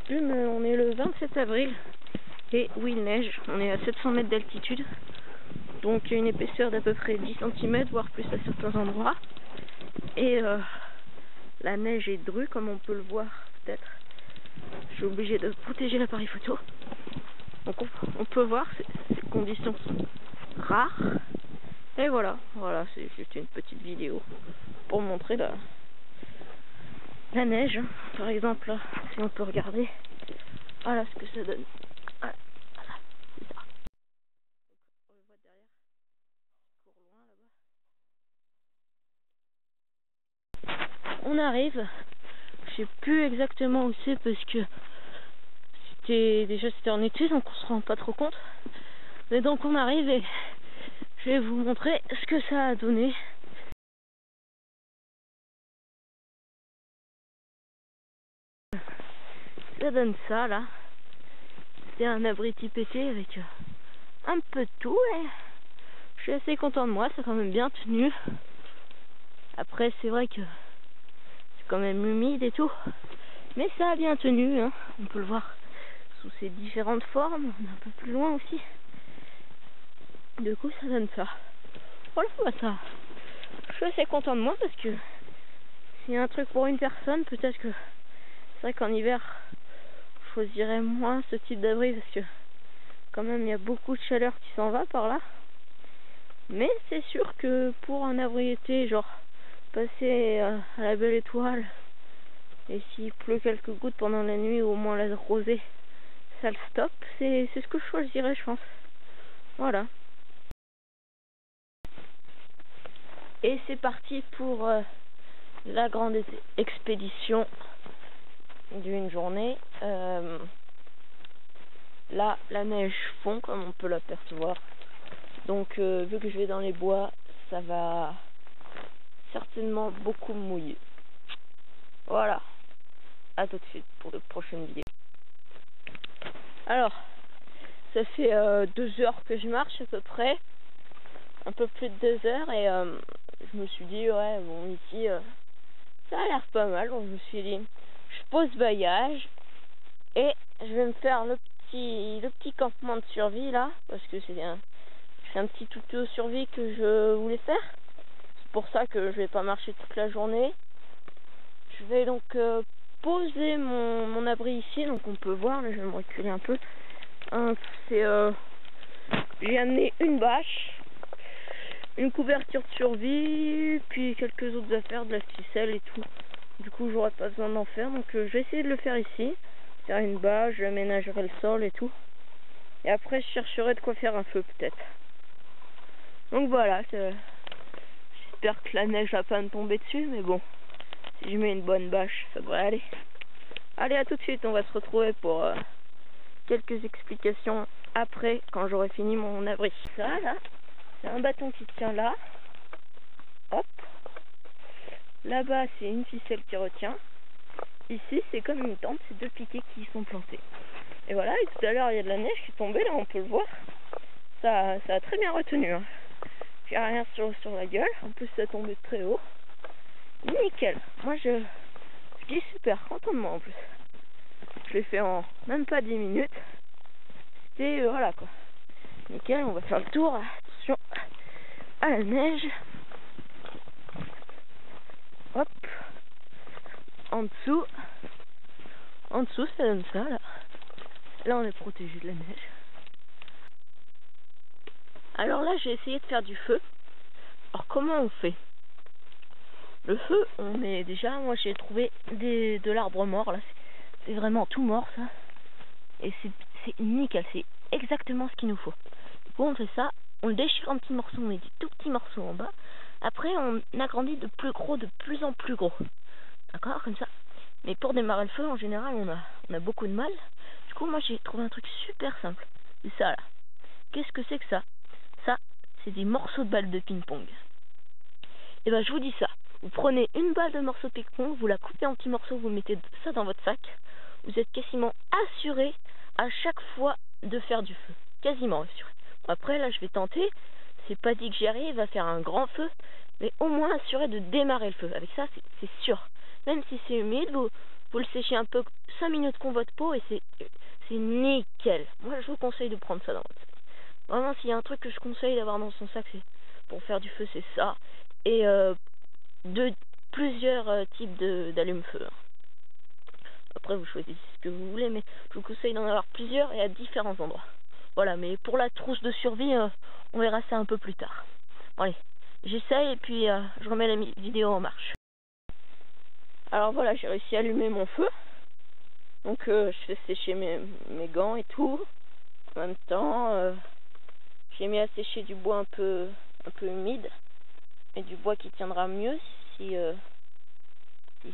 plus, mais on est le 27 avril. Et oui, il neige. On est à 700 mètres d'altitude. Donc il y a une épaisseur d'à peu près 10 cm, voire plus à certains endroits. Et la neige est drue, comme on peut le voir peut-être. Je suis obligée de protéger l'appareil photo. Donc on peut voir, ces conditions sont rares. Et voilà, c'est juste une petite vidéo pour montrer la neige. Par exemple, si on peut regarder, voilà ce que ça donne. Voilà, c'est ça. On le voit derrière, je cours loin là-bas. On arrive, je sais plus exactement où c'est parce que c'était en été, donc on se rend pas trop compte. Mais donc on arrive et je vais vous montrer ce que ça a donné. Ça donne ça là. C'est un abri pété avec un peu de tout et je suis assez content de moi, c'est quand même bien tenu. Après c'est vrai que c'est quand même humide et tout, mais ça a bien tenu, hein. On peut le voir sous ses différentes formes, on est un peu plus loin aussi. Du coup ça donne ça. Voilà, ça. Je suis assez content de moi parce que s'il y a un truc pour une personne, peut-être que c'est vrai qu'en hiver je choisirais moins ce type d'abri parce que quand même il y a beaucoup de chaleur qui s'en va par là. Mais c'est sûr que pour un abri été, genre passer à la belle étoile, et s'il pleut quelques gouttes pendant la nuit ou au moins la rosée, ça le stoppe, c'est ce que je choisirais, je pense. Voilà. Et c'est parti pour la grande expédition d'une journée. Là, la neige fond, comme on peut l'apercevoir. Donc, vu que je vais dans les bois, ça va certainement beaucoup mouiller. Voilà. À tout de suite pour de prochaines vidéos. Alors, ça fait 2 heures que je marche à peu près. Un peu plus de 2 heures et je me suis dit, ouais, bon, ici, ça a l'air pas mal. Donc, je me suis dit, je pose bagage et je vais me faire le petit campement de survie là. Parce que c'est un petit tuto survie que je voulais faire. C'est pour ça que je vais pas marcher toute la journée. Je vais donc poser mon abri ici, donc on peut voir, là je vais me reculer un peu. J'ai amené une bâche, une couverture de survie, puis quelques autres affaires, de la ficelle et tout. Du coup j'aurai pas besoin d'en faire, donc je vais essayer de le faire ici. Faire une bâche, j'aménagerai le sol et tout. Et après je chercherai de quoi faire un feu peut-être. Donc voilà, j'espère que la neige va pas me tomber dessus, mais bon. Si je mets une bonne bâche, ça devrait aller. Allez, à tout de suite, on va se retrouver pour quelques explications après, quand j'aurai fini mon abri. Ça, là, c'est un bâton qui tient là. Hop. Là-bas, c'est une ficelle qui retient. Ici, c'est comme une tente, c'est 2 piquets qui sont plantés. Et voilà, et tout à l'heure, il y a de la neige qui est tombée, là, on peut le voir. Ça a très bien retenu. Hein. J'ai rien sur la gueule, en plus, ça tombait de très haut. Nickel. Moi, je dis super, content de moi en plus. Je l'ai fait en même pas 10 minutes. C'était voilà quoi. Nickel, on va faire le tour. Attention à la neige. Hop. En dessous. En dessous, ça donne ça là. Là, on est protégé de la neige. Alors là, j'ai essayé de faire du feu. Alors comment on fait? Le feu, on est déjà, moi j'ai trouvé de l'arbre mort là. C'est vraiment tout mort ça. Et c'est nickel, c'est exactement ce qu'il nous faut. Du coup on fait ça, on le déchire en petits morceaux, on met des tout petits morceaux en bas. Après on agrandit de plus gros, de plus en plus gros. D'accord, comme ça. Mais pour démarrer le feu, en général, on a beaucoup de mal. Du coup moi j'ai trouvé un truc super simple. C'est ça là. Qu'est-ce que c'est que ça? Ça, c'est des morceaux de balles de ping-pong. Et ben je vous dis ça. Vous prenez une balle de morceau de ping-pong, vous la coupez en petits morceaux, vous mettez ça dans votre sac. Vous êtes quasiment assuré à chaque fois de faire du feu. Quasiment assuré. Après là je vais tenter. C'est pas dit que j'y arrive à faire un grand feu, mais au moins assuré de démarrer le feu. Avec ça c'est sûr. Même si c'est humide, Vous le séchez un peu 5 minutes con votre peau et c'est nickel. Moi je vous conseille de prendre ça dans votre sac. Vraiment s'il y a un truc que je conseille d'avoir dans son sac, c'est pour faire du feu, c'est ça. Et plusieurs types d'allume-feu. Après vous choisissez ce que vous voulez, mais je vous conseille d'en avoir plusieurs et à différents endroits. Voilà, mais pour la trousse de survie, on verra ça un peu plus tard. Bon, allez, j'essaye et puis je remets la vidéo en marche. Alors voilà, j'ai réussi à allumer mon feu. Donc je fais sécher mes gants et tout. En même temps, j'ai mis à sécher du bois un peu humide. Et du bois qui tiendra mieux si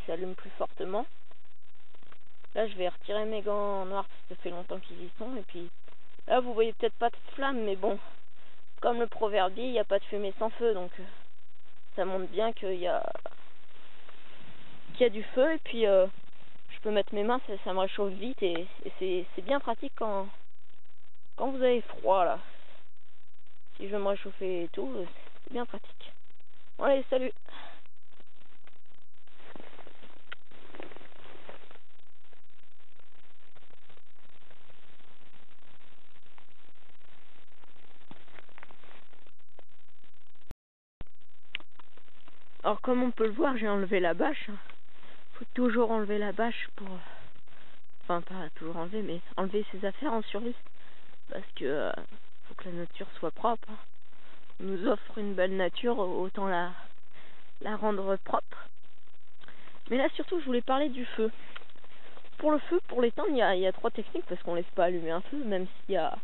s'allume plus fortement. Là, je vais retirer mes gants noirs parce que ça fait longtemps qu'ils y sont. Et puis là, vous voyez peut-être pas de flamme, mais bon, comme le proverbe dit, il n'y a pas de fumée sans feu. Donc ça montre bien qu'il y a du feu. Et puis je peux mettre mes mains, ça me réchauffe vite. Et c'est bien pratique quand vous avez froid là. Si je veux me réchauffer et tout, c'est bien pratique. Bon, allez, salut! Alors comme on peut le voir, j'ai enlevé la bâche. Faut toujours enlever la bâche pour... Enfin, pas toujours enlever, mais enlever ses affaires en survie. Parce que faut que la nature soit propre. On nous offre une belle nature, autant la rendre propre. Mais là surtout, je voulais parler du feu. Pour le feu, pour l'éteindre, il y a 3 techniques, parce qu'on laisse pas allumer un feu, même si là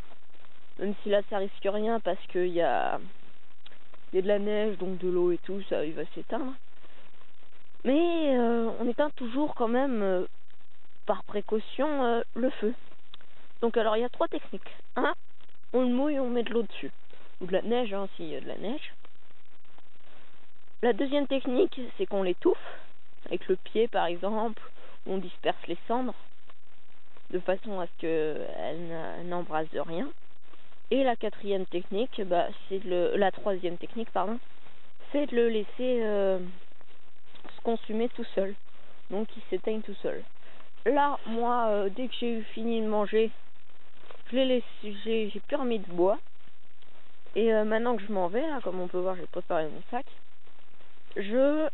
ça risque rien, parce qu'il y a de la neige, donc de l'eau et tout, ça il va s'éteindre. Mais on éteint toujours quand même, par précaution, le feu. Donc alors il y a 3 techniques. 1, on le mouille, on met de l'eau dessus. Ou de la neige, hein, s'il y a de la neige. La deuxième technique, c'est qu'on l'étouffe, avec le pied par exemple, où on disperse les cendres, de façon à ce qu'elles n'embrassent de rien. Et la quatrième technique, la troisième technique, c'est de le laisser se consumer tout seul. Donc il s'éteigne tout seul. Là, moi, dès que j'ai eu fini de manger, je l'ai laissé, j'ai plus remis de bois. Et maintenant que je m'en vais, là, comme on peut voir, j'ai préparé mon sac. Je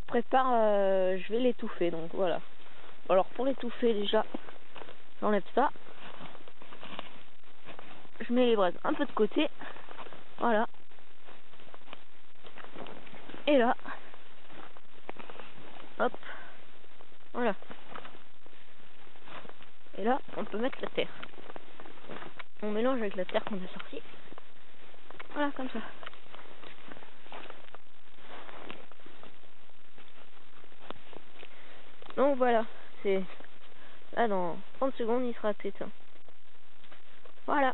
prépare, je vais l'étouffer, donc voilà. Alors pour l'étouffer déjà, j'enlève ça. Je mets les braises un peu de côté. Voilà. Et là, hop, voilà. Et là, on peut mettre la terre. On mélange avec la terre qu'on a sortie. Voilà, comme ça. Donc voilà, c'est... Là, dans 30 secondes, il sera éteint. Voilà.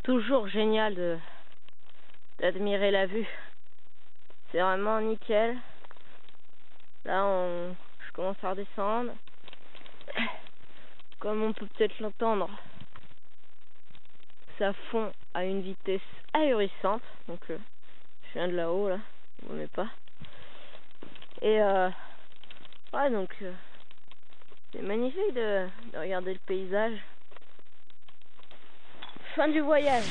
Toujours génial d'admirer la vue. C'est vraiment nickel. Là, je commence à redescendre. Comme on peut peut-être l'entendre, ça fond à une vitesse ahurissante. Donc, je viens de là-haut, là. Vous voyez pas. Et ouais, donc c'est magnifique de regarder le paysage. Fin du voyage.